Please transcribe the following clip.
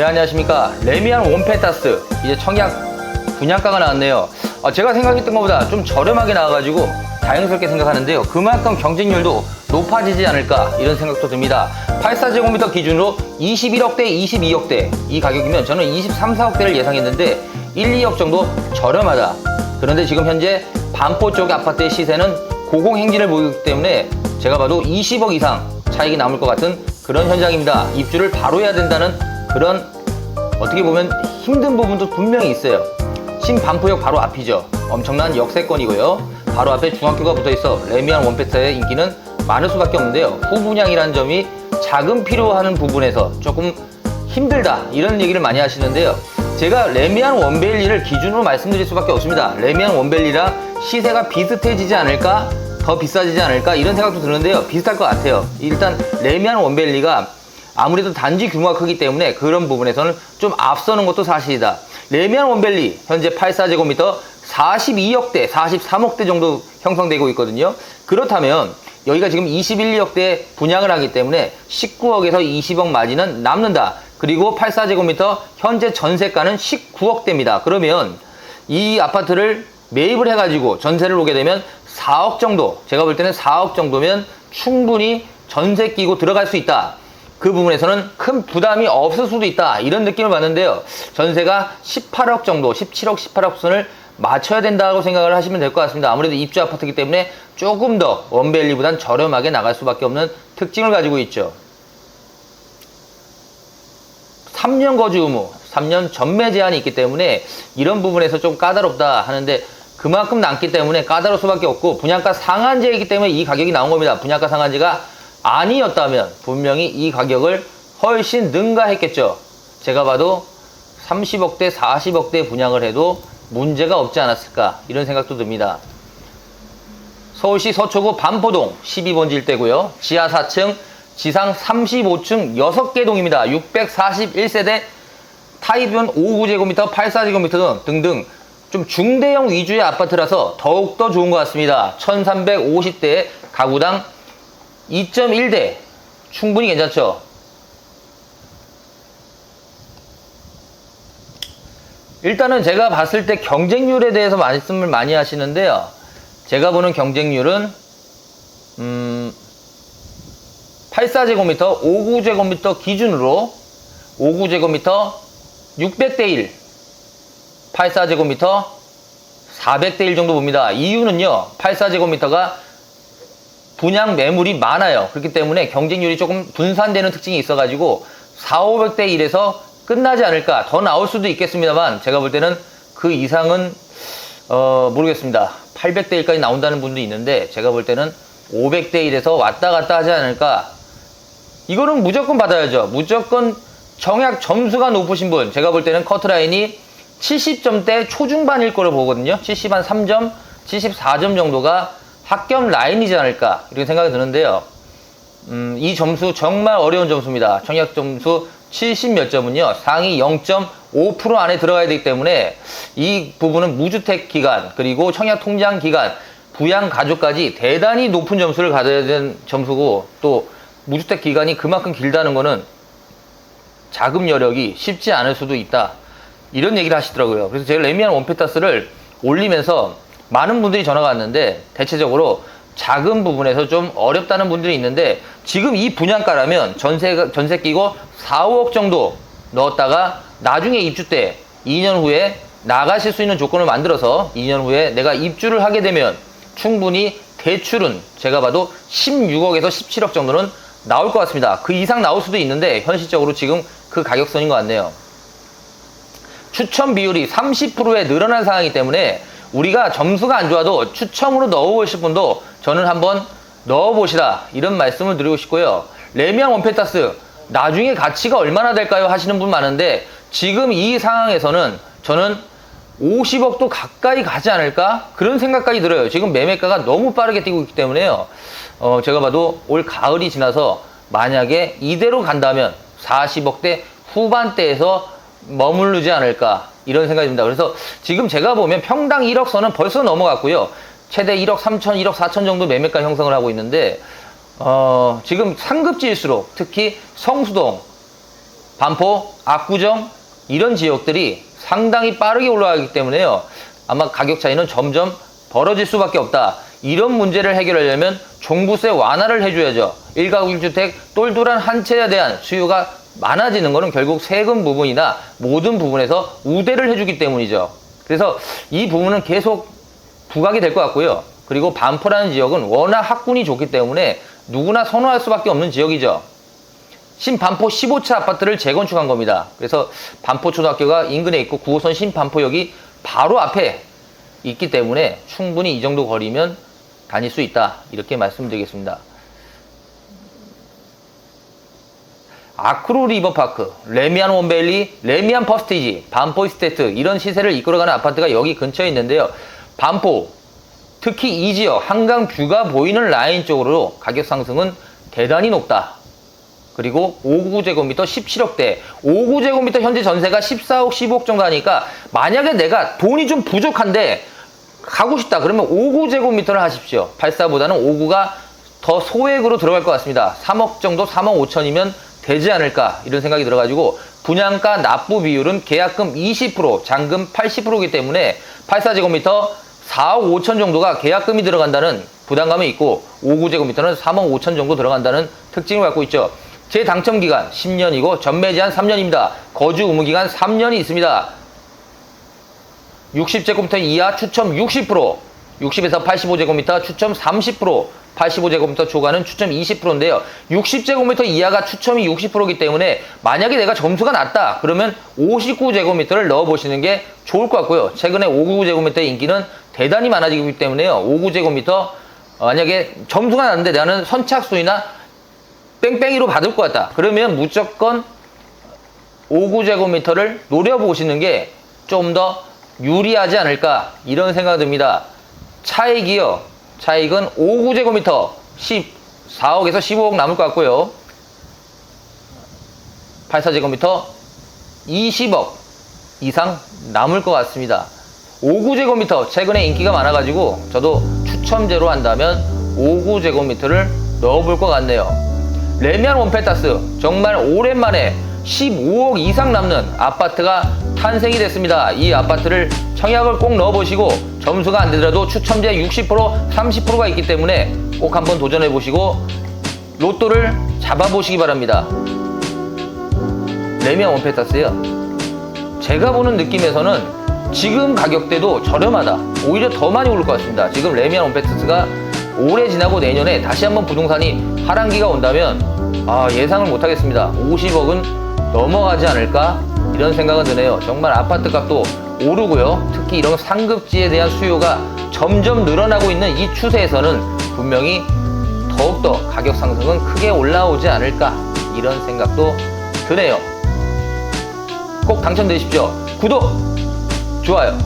네, 안녕하십니까. 레미안 원페타스 이제 청약 분양가가 나왔네요. 제가 생각했던 것보다 좀 저렴하게 나와가지고 다행스럽게 생각하는데요. 그만큼 경쟁률도 높아지지 않을까 이런 생각도 듭니다. 84제곱미터 기준으로 21억대, 22억대 이 가격이면 저는 23, 4억대를 예상했는데 1, 2억 정도 저렴하다. 그런데 지금 현재 반포 쪽 아파트의 시세는 고공행진을 보이기 때문에 제가 봐도 20억 이상 차익이 남을 것 같은 그런 현장입니다. 입주를 바로 해야 된다는 그런 어떻게 보면 힘든 부분도 분명히 있어요. 신반포역 바로 앞이죠. 엄청난 역세권이고요. 바로 앞에 중학교가 붙어있어 레미안 원페타스의 인기는 많을 수밖에 없는데요. 후분양이라는 점이 자금 필요하는 부분에서 조금 힘들다 이런 얘기를 많이 하시는데요. 제가 레미안 원밸리를 기준으로 말씀드릴 수밖에 없습니다. 레미안 원밸리랑 시세가 비슷해지지 않을까, 더 비싸지지 않을까 이런 생각도 드는데요. 비슷할 것 같아요. 일단 레미안 원밸리가 아무래도 단지 규모가 크기 때문에 그런 부분에서는 좀 앞서는 것도 사실이다. 레미안 원밸리 현재 84제곱미터 42억대, 43억대 정도 형성되고 있거든요. 그렇다면 여기가 지금 21, 2억대 분양을 하기 때문에 19억에서 20억 마진은 남는다. 그리고 84제곱미터 현재 전세가는 19억대입니다. 그러면 이 아파트를 매입을 해가지고 전세를 오게 되면 4억 정도, 제가 볼 때는 4억 정도면 충분히 전세 끼고 들어갈 수 있다. 그 부분에서는 큰 부담이 없을 수도 있다. 이런 느낌을 받는데요. 전세가 18억 정도, 17억, 18억 선을 맞춰야 된다고 생각을 하시면 될 것 같습니다. 아무래도 입주 아파트이기 때문에 조금 더 원밸리보단 저렴하게 나갈 수밖에 없는 특징을 가지고 있죠. 3년 거주 의무, 3년 전매 제한이 있기 때문에 이런 부분에서 좀 까다롭다 하는데 그만큼 남기 때문에 까다로울 수밖에 없고 분양가 상한제이기 때문에 이 가격이 나온 겁니다. 분양가 상한제가 아니었다면 분명히 이 가격을 훨씬 능가했겠죠. 제가 봐도 30억대, 40억대 분양을 해도 문제가 없지 않았을까 이런 생각도 듭니다. 서울시 서초구 반포동 12번지 일대고요. 지하 4층, 지상 35층 6개 동입니다. 641세대, 타입은 59제곱미터, 84제곱미터 등등 좀 중대형 위주의 아파트라서 더욱더 좋은 것 같습니다. 1350대 가구당 2.1대 충분히 괜찮죠. 일단은 제가 봤을 때 경쟁률에 대해서 말씀을 많이 하시는데요. 제가 보는 경쟁률은 84제곱미터, 59제곱미터 기준으로 59제곱미터 600대1, 84제곱미터 400대1 정도 봅니다. 이유는요. 84제곱미터가 분양 매물이 많아요. 그렇기 때문에 경쟁률이 조금 분산되는 특징이 있어가지고 4,500대1에서 끝나지 않을까. 더 나올 수도 있겠습니다만 제가 볼 때는 그 이상은 모르겠습니다. 800대1까지 나온다는 분도 있는데 제가 볼 때는 500대1에서 왔다 갔다 하지 않을까. 이거는 무조건 받아야죠. 무조건 청약 점수가 높으신 분, 제가 볼 때는 커트라인이 70점대 초중반일 거로 보거든요. 70한 3점, 74점 정도가 합격 라인이지 않을까 이렇게 생각이 드는데요. 이 점수 정말 어려운 점수입니다. 청약 점수 70 몇 점은요 상위 0.5% 안에 들어가야 되기 때문에 이 부분은 무주택 기간 그리고 청약 통장 기간 부양 가족까지 대단히 높은 점수를 가져야 되는 점수고 또 무주택 기간이 그만큼 길다는 거는 자금 여력이 쉽지 않을 수도 있다 이런 얘기를 하시더라고요. 그래서 제가 레미안 원페타스를 올리면서 많은 분들이 전화가 왔는데 대체적으로 자금 부분에서 좀 어렵다는 분들이 있는데 지금 이 분양가라면 전세 끼고 4, 5억 정도 넣었다가 나중에 입주 때 2년 후에 나가실 수 있는 조건을 만들어서 2년 후에 내가 입주를 하게 되면 충분히 대출은 제가 봐도 16억에서 17억 정도는 나올 것 같습니다. 그 이상 나올 수도 있는데 현실적으로 지금 그 가격선인 것 같네요. 추첨 비율이 30%에 늘어난 상황이기 때문에 우리가 점수가 안 좋아도 추첨으로 넣어보실 분도 저는 한번 넣어보시라 이런 말씀을 드리고 싶고요. 레미안 원페타스 나중에 가치가 얼마나 될까요 하시는 분 많은데 지금 이 상황에서는 저는 50억도 가까이 가지 않을까 그런 생각까지 들어요. 지금 매매가가 너무 빠르게 뛰고 있기 때문에요. 제가 봐도 올 가을이 지나서 만약에 이대로 간다면 40억대 후반대에서 머무르지 않을까 이런 생각이 듭니다. 그래서 지금 제가 보면 평당 1억 선은 벌써 넘어갔고요. 최대 1억 3천, 1억 4천 정도 매매가 형성을 하고 있는데 지금 상급지일수록 특히 성수동, 반포, 압구정 이런 지역들이 상당히 빠르게 올라가기 때문에요. 아마 가격 차이는 점점 벌어질 수밖에 없다. 이런 문제를 해결하려면 종부세 완화를 해줘야죠. 1가구 1주택 똘똘한 한 채에 대한 수요가 많아지는 것은 결국 세금 부분이나 모든 부분에서 우대를 해주기 때문이죠. 그래서 이 부분은 계속 부각이 될 것 같고요. 그리고 반포라는 지역은 워낙 학군이 좋기 때문에 누구나 선호할 수밖에 없는 지역이죠. 신반포 15차 아파트를 재건축한 겁니다. 그래서 반포초등학교가 인근에 있고 9호선 신반포역이 바로 앞에 있기 때문에 충분히 이 정도 거리면 다닐 수 있다. 이렇게 말씀드리겠습니다. 아크로 리버파크, 레미안 원베일리, 레미안 퍼스티지, 반포 이스테트 이런 시세를 이끌어가는 아파트가 여기 근처에 있는데요. 반포, 특히 이 지역 한강 뷰가 보이는 라인 쪽으로 가격 상승은 대단히 높다. 그리고 5구제곱미터 17억대, 5구제곱미터 현재 전세가 14억, 15억 정도 하니까 만약에 내가 돈이 좀 부족한데 가고 싶다 그러면 5구제곱미터를 하십시오. 84보다는 5구가 더 소액으로 들어갈 것 같습니다. 3억 정도, 3억 5천이면 되지 않을까 이런 생각이 들어가지고 분양가 납부 비율은 계약금 20%, 잔금 80%이기 때문에 84제곱미터 4억 5천 정도가 계약금이 들어간다는 부담감이 있고 5구제곱미터는 3억 5천 정도 들어간다는 특징을 갖고 있죠. 제 당첨 기간 10년이고 전매 제한 3년입니다. 거주 의무 기간 3년이 있습니다. 60제곱미터 이하 추첨 60%, 60에서 85제곱미터 추첨 30%, 85제곱미터 초과는 추첨 20%인데요. 60제곱미터 이하가 추첨이 60%이기 때문에 만약에 내가 점수가 낮다 그러면 59제곱미터를 넣어보시는 게 좋을 것 같고요. 최근에 59제곱미터의 인기는 대단히 많아지기 때문에요. 59제곱미터 만약에 점수가 낮은데 나는 선착순이나 뺑뺑이로 받을 것 같다 그러면 무조건 59제곱미터를 노려보시는 게 좀 더 유리하지 않을까 이런 생각이 듭니다. 차익이요. 차익은 5구제곱미터 14억에서 15억 남을 것 같고요. 84제곱미터 20억 이상 남을 것 같습니다. 5구제곱미터 최근에 인기가 많아가지고 저도 추첨제로 한다면 5구제곱미터를 넣어볼 것 같네요. 레미안 원펜타스 정말 오랜만에 15억 이상 남는 아파트가 탄생이 됐습니다. 이 아파트를 청약을 꼭 넣어보시고 점수가 안 되더라도 추첨제 60%, 30%가 있기 때문에 꼭 한번 도전해보시고 로또를 잡아보시기 바랍니다. 레미안 원펜타스요. 제가 보는 느낌에서는 지금 가격대도 저렴하다. 오히려 더 많이 오를 것 같습니다. 지금 레미안 원펜타스가 올해 지나고 내년에 다시 한번 부동산이 하락기가 온다면 예상을 못하겠습니다. 50억은 넘어가지 않을까 이런 생각은 드네요. 정말 아파트 값도 오르고요. 특히 이런 상급지에 대한 수요가 점점 늘어나고 있는 이 추세에서는 분명히 더욱더 가격 상승은 크게 올라오지 않을까 이런 생각도 드네요. 꼭 당첨되십시오. 구독, 좋아요